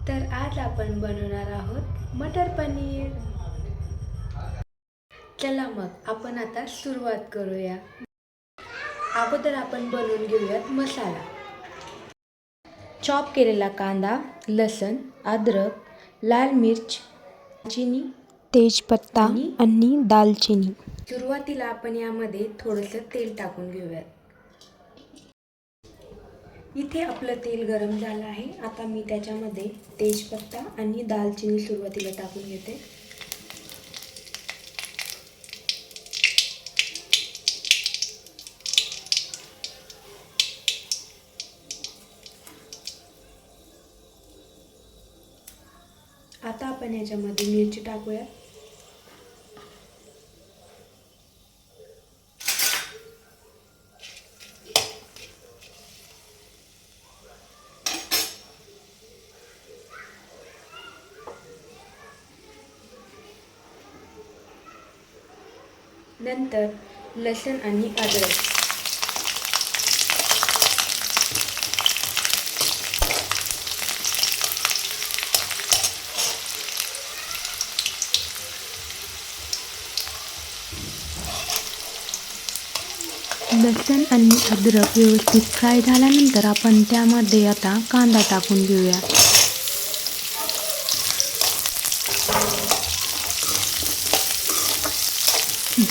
तर आज आपण बनवणार आहोत मटर पनीर. चला मग आपण आता सुरुवात करूया. अगोदर आपण बनवून घेऊयात मसाला. चॉप केलेला कांदा, लसूण, अद्रक, लाल मिर्च, चिनी, तेजपत्ता आणि दालचिनी. सुरुवातीला आपण यामध्ये थोडंसं तेल टाकून घेऊयात. इथे आपलं तेल गरम झालं आहे. आता मी त्याच्यामध्ये तेजपत्ता आणि दालचिनी सुरुवातीला टाकून घेते. आता आपण याच्यामध्ये मिरची टाकूया. नंतर लसूण आणि अद्रक. लसूण आणि अद्रक व्यवस्थित फ्राय झाल्यानंतर आपण त्यामध्ये आता कांदा टाकून घेऊया.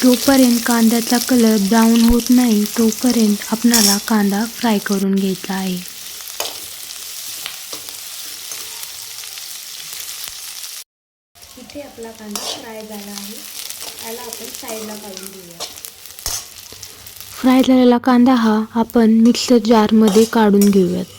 जोपर्यंत कांद्याचा कलर ब्राऊन होत नाही तोपर्यंत आपणाला कांदा फ्राय करून घ्यायचा आहे. इथे आपला कांदा फ्राय झाला आहे. याला आपण साईडला काढून घेऊया. फ्राय झालेला कांदा हा आपण मिक्सर जारमध्ये काढून घेऊयात.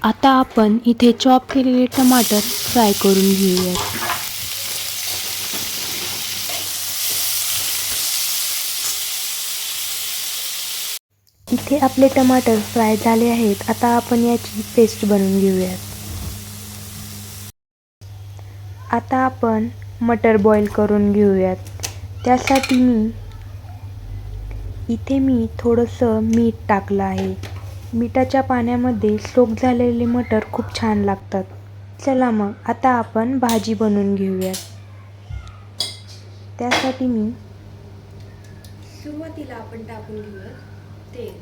आता आपण इथे चॉप केलेले टमाटर फ्राय करून घेऊयात. इथे आपले टमाटर फ्राय झाले आहेत. आता आपण याची पेस्ट बनवून घेऊयात. आता आपण मटर बॉईल करून घेऊयात. त्यासाठी इथे मी थोडंसं मीठ टाकलं आहे. मिठाच्या पाण्यामध्ये सोक झालेले मटर खूप छान लागतात. चला मग आता आपण भाजी बनवून घेऊयात. त्यासाठी सुरुवातीला आपण टाकून घेऊया तेल.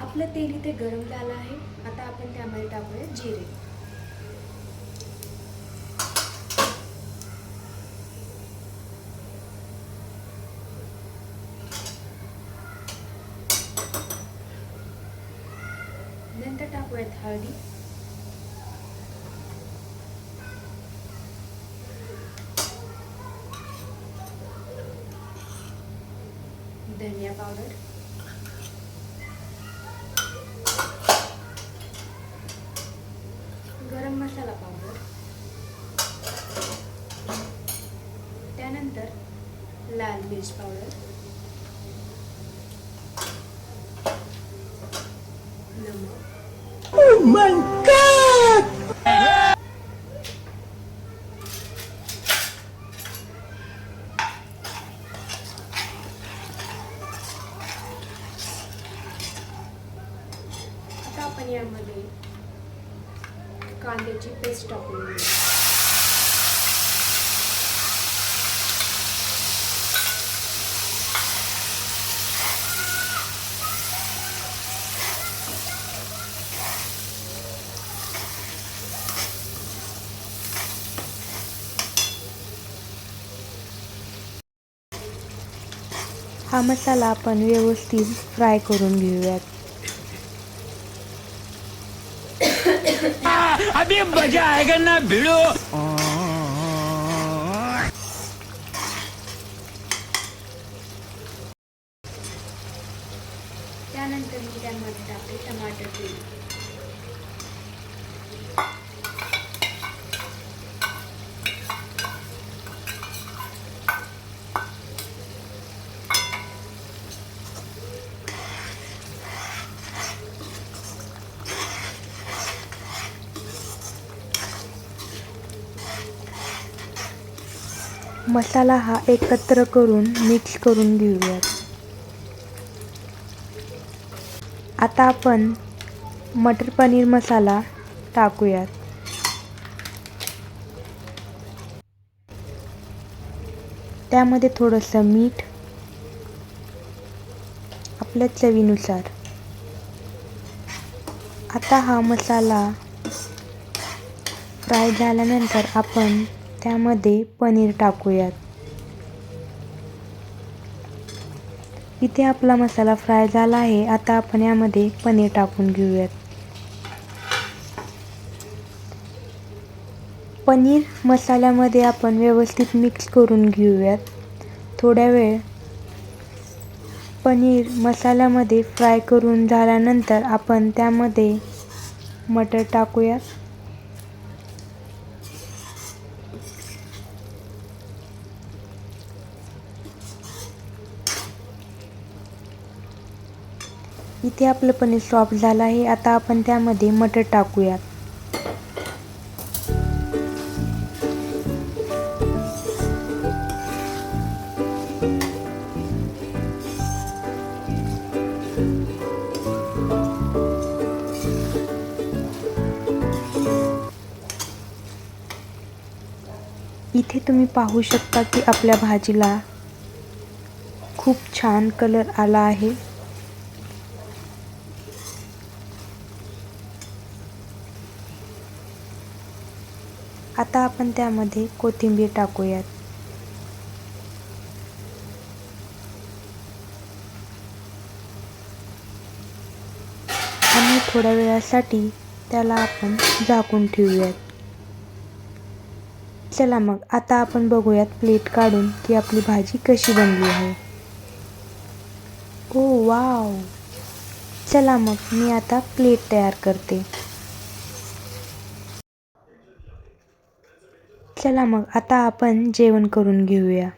आपलं तेल इथे गरम झालं आहे. आता आपण त्यामध्ये टाकूया जिरे. नंतर टाकूयात हळदी, धनिया पावडर, गरम मसाला पावडर, त्यानंतर लाल मिर्च पावडर, नमक. Oh my God! आता आपण यामध्ये कांद्याची पेस्ट टाकून घेऊया. हा मसाला आपण व्यवस्थित फ्राय करून घेऊयात. अभी मजा आएगा ना भिड़ो. त्यानंतर मी त्यामध्ये टाकले टमाटर प्युरी. मसाला हा एकत्र करून मिक्स करून घेऊयात. आता आपण मटर पनीर मसाला टाकूयात. त्यामध्ये थोडंसं मीठ आपल्या चवीनुसार. आता हा मसाला फ्राय झाल्यानंतर आपण त्यामध्ये पनीर टाकूयात. इथे आपला मसाला फ्राय झाला आहे. आता आपण यामध्ये पनीर टाकून घेऊयात. पनीर मसाल्यामध्ये आपण व्यवस्थित मिक्स करून घेऊयात. थोड्या वेळ पनीर मसाल्यामध्ये फ्राय करून झाल्यानंतर आपण त्यामध्ये मटर टाकूयात. इथे आपलं पनीर सॉफ्ट झालं आहे. आता आपण त्यामध्ये मटर टाकूयात. इथे तुम्ही पाहू शकता की आपल्या भाजीला खूप छान कलर आला आहे. आता आपण त्यामध्ये कोथिंबीर टाकूयात. आणि थोड्या वेळासाठी त्याला आपण झाकून ठेवूयात. चला मग आता आपण बघूयात प्लेट काढून की आपली भाजी कशी बनली आहे. ओ वाव! चला मग मी आता प्लेट तयार करते. चला मग आता आपण जेवण करून घेऊया.